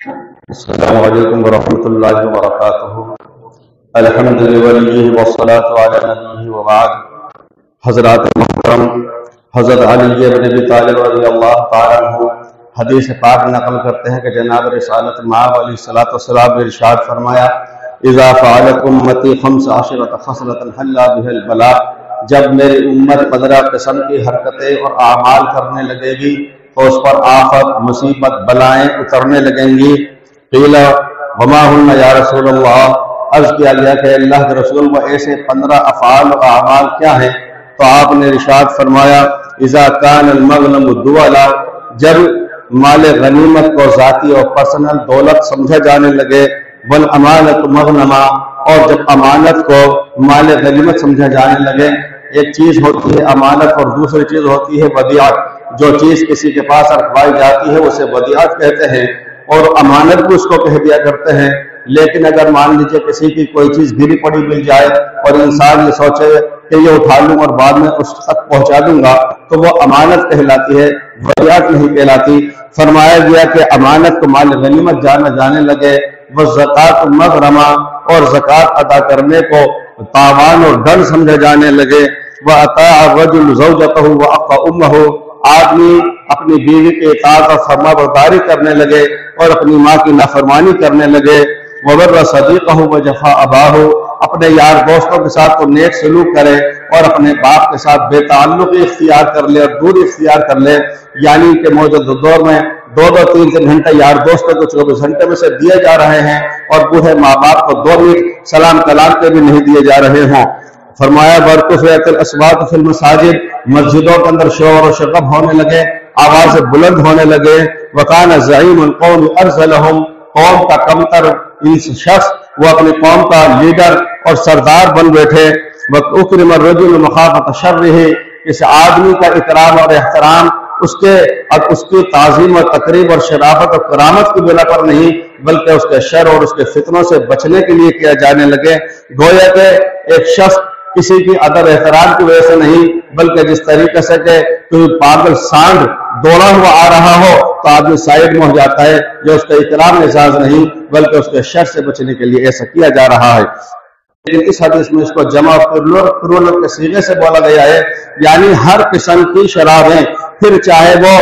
السلام علیکم ورحمۃ اللہ وبرکاتہ۔ الحمد للہ والصلاۃ علی نبیہ وبعد۔ حضرات محترم، حضرت علی بن ابی طالب رضی اللہ تعالیٰ عنہ حدیث پاک نقل کرتے ہیں کہ جناب رسالت مآب علیہ الصلوۃ والسلام نے ارشاد فرمایا: اذا فعلت امتی 15 خصلۃ حل بها البلاء، جب میری امت 15 قسم کی حرکتیں اور اعمال کرنے لگے گی تو اس پر آفت، مصیبت، بلائیں اترنے لگیں گی۔ قیل وما ہن یا رسول اللہ، عرض کیا گیا کہ اللہ کے رسول وہ ایسے 15 افعال و اعمال کیا ہیں؟ تو آپ نے ارشاد فرمایا: اذا کان المغنم دولا، جب مال غنیمت کو ذاتی اور پرسنل دولت سمجھا جانے لگے، والامانت مغنما، اور جب امانت کو مال غنیمت سمجھا جانے لگے۔ ایک چیز ہوتی ہے امانت اور دوسری چیز ہوتی ہے ودیعت۔ جو چیز کسی کے پاس رکھوائی جاتی ہے اسے ودیعت کہتے ہیں، اور امانت بھی اس کو کہہ دیا کرتے ہیں۔ لیکن اگر مان لیجیے کسی کی کوئی چیز گری پڑی مل جائے اور انسان یہ سوچے کہ یہ اٹھا لوں اور بعد میں اس تک پہنچا دوں گا، تو وہ امانت کہلاتی ہے، ودیعت نہیں کہلاتی۔ فرمایا گیا کہ امانت کو مال غنیمت جانا جانے لگے، وہ زکوٰۃ مغرمہ، اور زکوٰۃ ادا کرنے کو تاوان اور ڈر سمجھا جانے لگے۔ وَأَطَاعَ الرَّجُلُ زَوْجَتَهُ وَأَطَاعَ أُمَّهُ، آدمی اپنی بیوی کے اطاعت اور فرما برداری کرنے لگے اور اپنی ماں کی نافرمانی کرنے لگے۔ وَبَرَّ صَدِيقَهُ وَجَفَا أَبَاهُ، اپنے یار دوستوں کے ساتھ تو نیک سلوک کرے اور اپنے باپ کے ساتھ بے تعلقی اختیار کر لے اور دوری اختیار کر لے۔ یعنی کہ موجودہ دور میں 2-3 گھنٹے یار دوستوں کو 24 گھنٹے میں سے دیے جا رہے ہیں، اور بوڑھے ماں باپ کو 2 منٹ سلام کلام کے بھی نہیں دیے جا رہے ہوں۔ فرمایا: برتفعت الاصوات فی المساجد، مسجدوں کے اندر شور و شغب ہونے لگے، آوازیں بلند ہونے لگے۔ وکان زعیم القوم ارذلهم، قوم کا کمتر شخص وہ اپنی قوم کا لیڈر اور سردار بن بیٹھے۔ وَأُكْرِمَ الرَّجُلُ مَخَافَةَ شَرِّهِ، اس آدمی کا اکرام اور احترام اس کی تعظیم اور تقریب اور شرافت اور کرامت کی بنا پر نہیں، بلکہ اس کے شر اور اس کے فتنوں سے بچنے کے لیے کیا جانے لگے۔ گویا کہ ایک شخص کسی کی ادب احترام کی وجہ سے نہیں، بلکہ جس طریقے سے کہ کوئی پاگل سانڈ دوڑا ہوا آ رہا ہو تو آدمی سائڈ میں ہو جاتا ہے، یہ اس کا اکرام اعزاز نہیں، بلکہ اس کے شر سے بچنے کے لیے ایسا کیا جا رہا ہے۔ لیکن اس حدیث میں اس کو جمع پلورل کے صیغے سے بولا گیا ہے، یعنی ہر قسم کی شرابیں، پھر چاہے وہ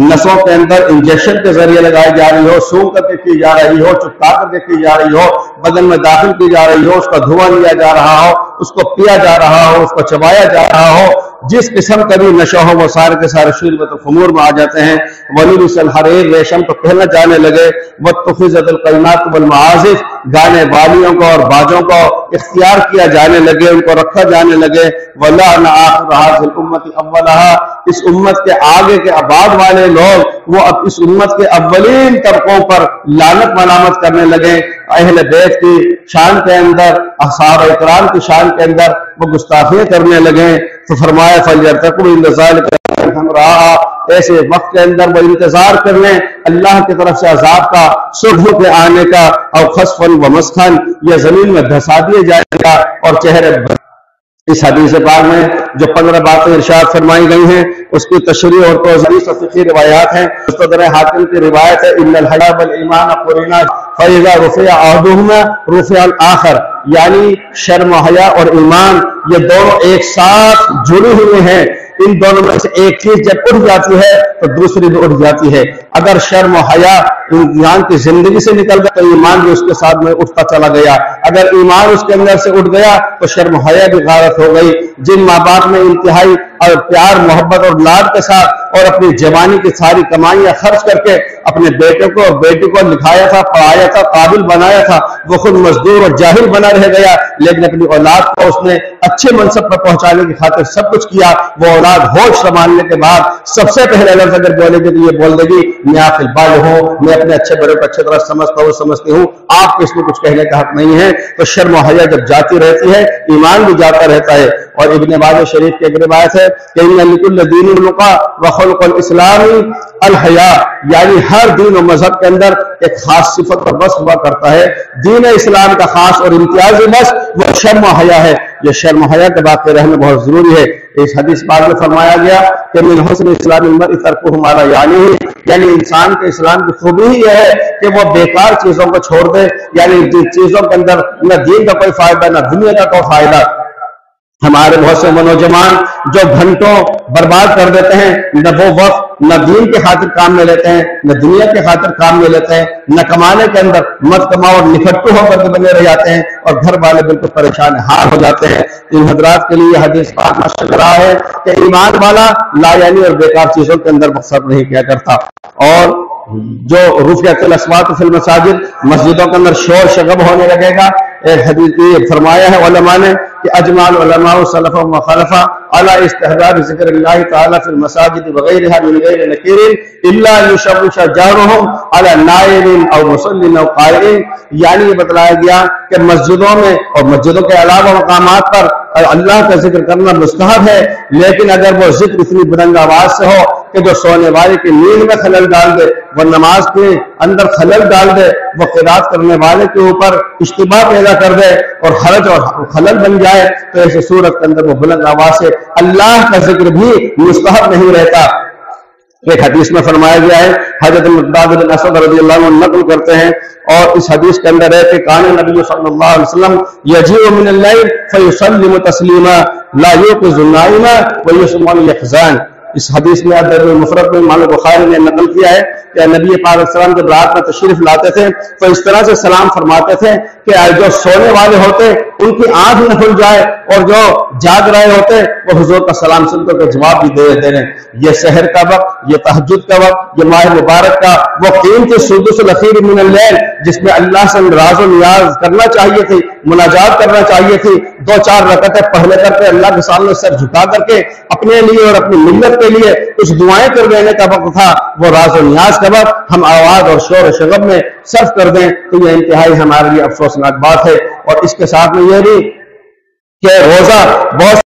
نسوں کے اندر انجیکشن کے ذریعے لگائی جا رہی ہو، سونگ کر کے کی جا رہی ہو، چپکا کر کے کی جا رہی ہو، بدن میں داخل کی جا رہی ہو، اس کا دھواں لیا جا رہا ہو، اس کو پیا جا رہا ہو، اس کو چبایا جا رہا ہو، جس قسم کا بھی نشہ ہو وہ سارے کے سارے شربت الخمور میں آ جاتے ہیں۔ وَلِبِسَ الْحَرِيرِ، ریشم تو پہننا جانے لگے۔ وَاتُّخِذَتِ الْقَيْنَاتُ وَالْمَعَازِفُ، گانے والیوں کو اور باجوں کو اختیار کیا جانے لگے، ان کو رکھا جانے لگے۔ وَلَعْنَ آخِرَ هَٰذِهِ الْأُمَّةِ أَوَّلَهَا، اس امت کے آگے کے بعد والے لوگ وہ اب اس امت کے اولین طبقوں پر لعنت ملامت کرنے لگے۔ اہل بیت کی شان کے اندر، اصحاب اکرام کی شان کے اندر وہ گستاخیاں کرنے لگے۔ تو فرمایا: فَلْيَرْتَقِبْ عِنْدَ ذَلِكَ الْأَمْرَ، ایسے وقت کے اندر وہ انتظار کر لیں اللہ کی طرف سے عذاب کا، صبح کے آنے کا، اور خسفاً و مسخن، یہ زمین میں دھسا دیا جائے گا اور چہرے۔ اس حدیث پاک میں جو 15 باتیں ارشاد فرمائی گئی ہیں اس کی تشریح اور توضیح اور فقہی روایات ہیں۔ مستدرک حاکم کی روایت ہے: ان الحیا والایمان قرنا فاذا رفع احدهما رفع الاخر، یعنی شرم و حیا اور ایمان یہ دونوں ایک ساتھ جڑے ہوئے ہیں، ان دونوں میں سے ایک چیز جب اٹھ جاتی ہے تو دوسری بھی اٹھ جاتی ہے۔ اگر شرم و حیا انسان کی زندگی سے نکل گیا تو ایمان بھی اس کے ساتھ میں اٹھتا چلا گیا، اگر ایمان اس کے اندر سے اٹھ گیا تو شرم و حیا بھی غارت ہو گئی۔ جن ماں باپ نے انتہائی اور پیار، محبت اور لاد کے ساتھ اور اپنی جوانی کی ساری کمائیاں خرچ کر کے اپنے بیٹے کو اور بیٹی کو لکھایا تھا، پڑھایا تھا، قابل بنایا تھا، وہ خود مزدور اور جاہل بنا رہ گیا، لیکن اپنی اولاد کو اس نے اچھے منصب پر پہنچانے کی خاطر سب کچھ کیا۔ وہ اولاد ہوش سنبھالنے کے بعد سب سے پہلے لفظ اگر بولے گی تو یہ بول دے گی: میں عاقل بال ہوں، میں اپنے اچھے بڑے کو اچھی طرح سمجھتی ہوں، آپ کو اس میں کچھ کہنے کا حق نہیں ہے۔ تو شرم و حیا جب جاتی رہتی ہے ایمان بھی جاتا رہتا ہے۔ اور ابن ماجہ شریف کی ایک روایت ہے کہ ان لکل دین الرقا وخلق الاسلام الحیا، یعنی ہر دین و مذہب کے اندر ایک خاص صفت اور بس ہوا کرتا ہے، دین اسلام کا خاص اور امتیازی بس وہ شرم و حیا ہے۔ یہ شرم و حیا کے باقی رہنا بہت ضروری ہے۔ اس حدیث پاک میں فرمایا گیا کہ من حسن اسلام المرء ترکہ ما لا یعنیہ، یعنی انسان کے اسلام کی خوبی ہی یہ ہے کہ وہ بیکار چیزوں کو چھوڑ دے، یعنی جن چیزوں کے اندر نہ دین کا کوئی فائدہ نہ دنیا کا کوئی فائدہ۔ ہمارے بہت سے نوجوان جو گھنٹوں برباد کر دیتے ہیں، نہ وہ وقت نہ دین کے خاطر کام میں لیتے ہیں، نہ دنیا کے خاطر کام میں لیتے ہیں، نہ کمانے کے اندر مت کماؤ اور نکھٹو ہو کر کے بنے رہ جاتے ہیں، اور گھر والے بالکل پریشان حال ہو جاتے ہیں۔ ان حضرات کے لیے حدیث پاک مشہور رہا ہے کہ ایمان والا لا یعنی اور بیکار چیزوں کے اندر مقصد نہیں کیا کرتا۔ اور جو رفعت الاصوات فی المساجد، مسجدوں کے اندر شور شغب ہونے لگے گا، ایک حدیث یہ فرمایا ہے علماء نے کہ اجمع العلماء سلفا و خلفا علی استحباب ذکر اللہ تعالی فی المساجد وغیرها من غیر نکیر الا یشوش جارهم علی نائم او مصلی او قائم، یعنی یہ بتلایا گیا کہ مسجدوں میں اور مسجدوں کے علاوہ مقامات پر اللہ کا ذکر کرنا مستحب ہے، لیکن اگر وہ ذکر اتنی بلند آواز سے ہو کہ جو سونے والے کی نیند میں خلل ڈال دے، وہ نماز کے اندر خلل ڈال دے، وہ قرات کرنے والے کے اوپر اشتباہ پیدا کر دے اور حرج اور خلل بن جائے، تو ایسے صورت کے اندر وہ بلند آواز سے اللہ کا ذکر بھی مستحب نہیں رہتا۔ ایک حدیث میں فرمایا گیا ہے، حضرت مقداد بن اسود رضی اللہ عنہ نقل کرتے ہیں، اور اس حدیث کے اندر ہے کہ کان نبی صلی اللہ علیہ وسلم یجیء من اللیل فیسلم تسلیما لا یوقظ النائم ویسمع الاحزان۔ اس حدیث میں ادب المفرد میں امام بخاری نے نقل کیا ہے کہ نبی پاک علیہ السلام جب رات میں تشریف لاتے تھے تو اس طرح سے سلام فرماتے تھے کہ جو سونے والے ہوتے ان کی آنکھ نہ کھل جائے، اور جو جاگ رہے ہوتے وہ حضور کا سلام سن کر جواب بھی دے دیتے ہیں۔ یہ سحر کا وقت، یہ تہجد کا وقت، یہ ماہ مبارک کا وہ قیمتی سدس الاخیر من اللیل جس میں اللہ سے راز و نیاز کرنا چاہیے تھی، مناجات کرنا چاہیے تھی، 2-4 رکعتیں پہلے کر کے اللہ کے سامنے سر جھکا کر کے اپنے لیے اور اپنی ملت کے لیے کچھ دعائیں کر دینے کا وقت تھا، وہ راز و نیاز کا وقت ہم آواز اور شور و شغب میں صرف کر دیں تو یہ انتہائی ہمارے لیے افسوسناک بات ہے۔ اور اس کے ساتھ میں یہ بھی کہ روزہ بہت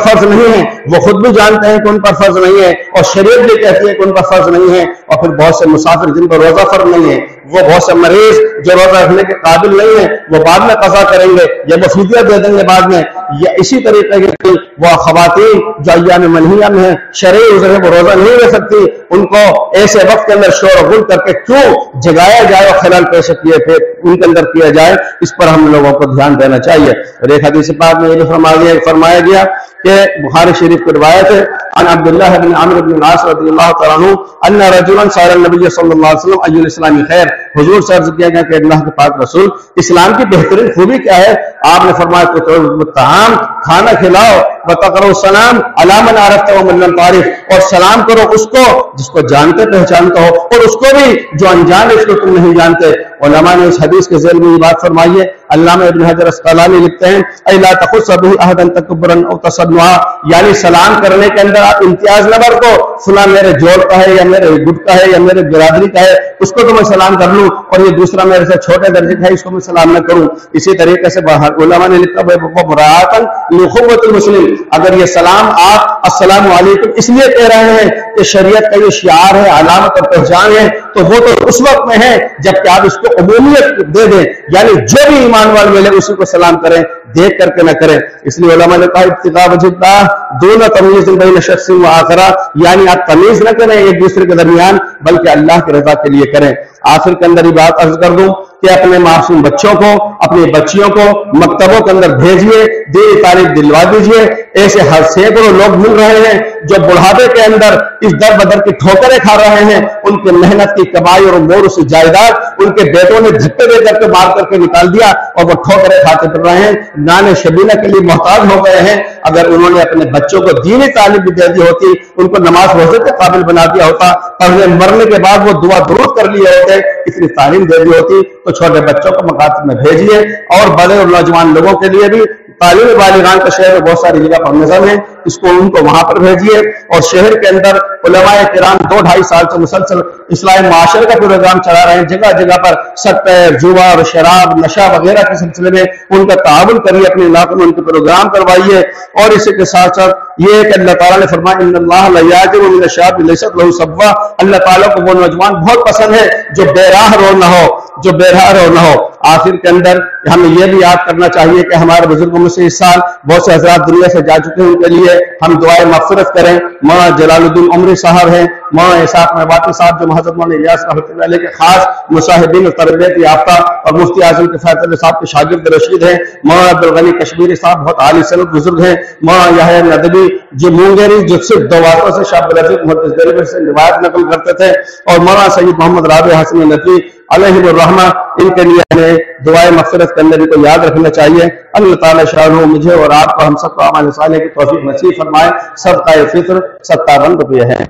فرض نہیں ہے، وہ خود بھی جانتے ہیں کہ ان پر فرض نہیں ہے، اور شریعت بھی کہتی ہے کہ ان پر فرض نہیں ہے، اور پھر بہت سے مسافر جن پر روزہ فرض نہیں ہے، وہ بہت سے مریض جو روزہ رکھنے کے قابل نہیں ہیں، وہ بعد میں قضا کریں گے یا وہ فدیہ دے دیں گے بعد میں، یا اسی طریقے کی وہ خواتین جو ایام منہیہ میں ہیں، شرعی عذر ہے وہ روزہ نہیں رہ سکتی، ان کو ایسے وقت کے اندر شور و غل کر کے کیوں جگایا جائے اور خلل پیش کیے پھر ان کے اندر کیا جائے، اس پر ہم لوگوں کو دھیان دینا چاہیے۔ اور ایک حدیث پاک میں یہ فرمایا گیا کہ بخاری شریف کی روایت ہے عن عبداللہ بن عمرو بن العاص رضی اللہ تعالیٰ عنہ ان رجلا سأل النبی صلی اللہ علیہ وسلم ای الاسلام خیر، حضور سے عرض کیا گیا کہ اللہ کے پاک رسول اسلام کی بہترین خوبی کیا ہے؟ آپ نے فرمایا تطعم الطعام، کھانا کھلاؤ، وتقرؤ السلام علی من عرفت ومن لم تعرف، اور سلام کرو اس کو جس کو جانتے پہچانتا ہو اور اس کو بھی جو انجان ہے اس کو تم نہیں جانتے۔ علماء نے اس حدیث کے ذیل میں یہ بات فرمائی ہے، علامہ ابن حجر اسقلانی لکھتے ہیں اے لا تخص به احدا تکبرا او تصنعا، یعنی سلام کرنے کے اندر آپ امتیاز نہ برتو، فلاں میرے جوڑ کا ہے یا میرے گٹ کا ہے یا میرے برادری کا ہے اس کو تو میں سلام کر لوں، اور یہ دوسرا میرے سے چھوٹے درجے کا ہے اس کو میں سلام نہ کروں۔ اسی طریقے سے علماء نے لکھا مراعاتا لاخوۃ المسلم، اگر یہ سلام آپ السلام علیکم اس لیے کہہ رہے ہیں کہ شریعت کا یہ شعار ہے، علامت اور پہچان ہے، تو وہ تو اس وقت میں ہے جب کہ آپ اس کو عمومیت دے دیں، یعنی جو بھی ایمان والے ملے اسی کو سلام کریں، دیکھ کر کے نہ کریں۔ اس لیے علماء نے کہا ابتغاء وجہ اللہ دون تمییز بین شخص و آخرہ، یعنی آپ تمیز نہ کریں ایک دوسرے کے درمیان بلکہ اللہ کی رضا کے لیے کریں۔ آخر کے اندر یہ بات عرض کر دوں کہ اپنے معصوم بچوں کو، اپنی بچیوں کو مکتبوں کے اندر بھیجیے، دینی تعلیم دلوا دیجیے۔ ایسے ہر سینکڑوں لوگ مل رہے ہیں جو بڑھاپے کے اندر اس در بدر کی ٹھوکریں کھا رہے ہیں، ان کے محنت کی کمائی اور موروث جائیداد ان کے بیٹوں نے دھکے دے کر کے مار کر کے نکال دیا اور وہ ٹھوکریں کھاتے پھر رہے ہیں، نان شبینہ کے لیے محتاج ہو گئے ہیں۔ اگر انہوں نے اپنے بچوں کو دینی تعلیم بھی دے دی ہوتی، ان کو نماز روزے کے قابل بنا دیا ہوتا، پڑھنے مرنے کے بعد وہ دعا درود کر لیے ہوتے، اتنی تعلیم دے دی ہوتی، تو چھوٹے بچوں کو مکاتب میں بھیجیے، اور بڑے اور نوجوان لوگوں کے لیے بھی تعلیم بالغان کا شہر میں بہت ساری جگہ پر نظم ہے، اس کو ان کو وہاں پر بھیجیے۔ اور شہر کے اندر علماء کرام 2-2.5 سال سے مسلسل اصلاح معاشرے کا پروگرام چلا رہے ہیں، جگہ جگہ پر سٹے، جوا اور شراب، نشہ وغیرہ کے سلسلے میں ان کا تعاون کریے، اپنے علاقوں میں ان کے پروگرام کروائیے۔ اور اسی کے ساتھ ساتھ یہ کہ اللہ تعالیٰ نے فرمایا ان اللہ لا یعجب من الشاب لیست له صبوہ، اللہ تعالیٰ کو وہ نوجوان بہت پسند ہے جو بے راہ رو نہ ہو، جو بے راہ رو نہ ہو۔ آخر کے اندر ہمیں یہ بھی یاد کرنا چاہیے کہ ہمارے بزرگوں میں سے اس سال بہت سے حضرات دنیا سے جا چکے ہیں، ان کے لیے ہم دعائیں مغفرت کریں۔ مولانا جلال الدین عمری صاحب ہیں، مولانا اسحاق میواتی صاحب جو حضرت مولانا الیاس رحمۃ اللہ علیہ کے خاص مصاحبین اور تربیت یافتہ اور مفتی اعظم کفایت اللہ صاحب کے شاگرد رشید ہیں۔ مولانا عبدالغنی کشمیری صاحب بہت عالی سنت بزرگ ہیں۔ مولانا یحییٰ ندوی جو مونگیری جو صرف دو باتوں سے شاہ عبدالعزیز محدث دہلوی سے روایت نقل کرتے تھے، اور مولانا سید محمد رابع حسنی ندوی علیہ الرحمہ، ان کے لیے ہمیں دعائیں مغفرت کرنے کو یاد رکھنا چاہیے۔ اللہ تعالیٰ شاہ مجھے اور آپ کو ہم سب کو اعمال صالحہ کی توفیق نصیب فرمائے۔ صدقہ فطر 57 روپے ہیں۔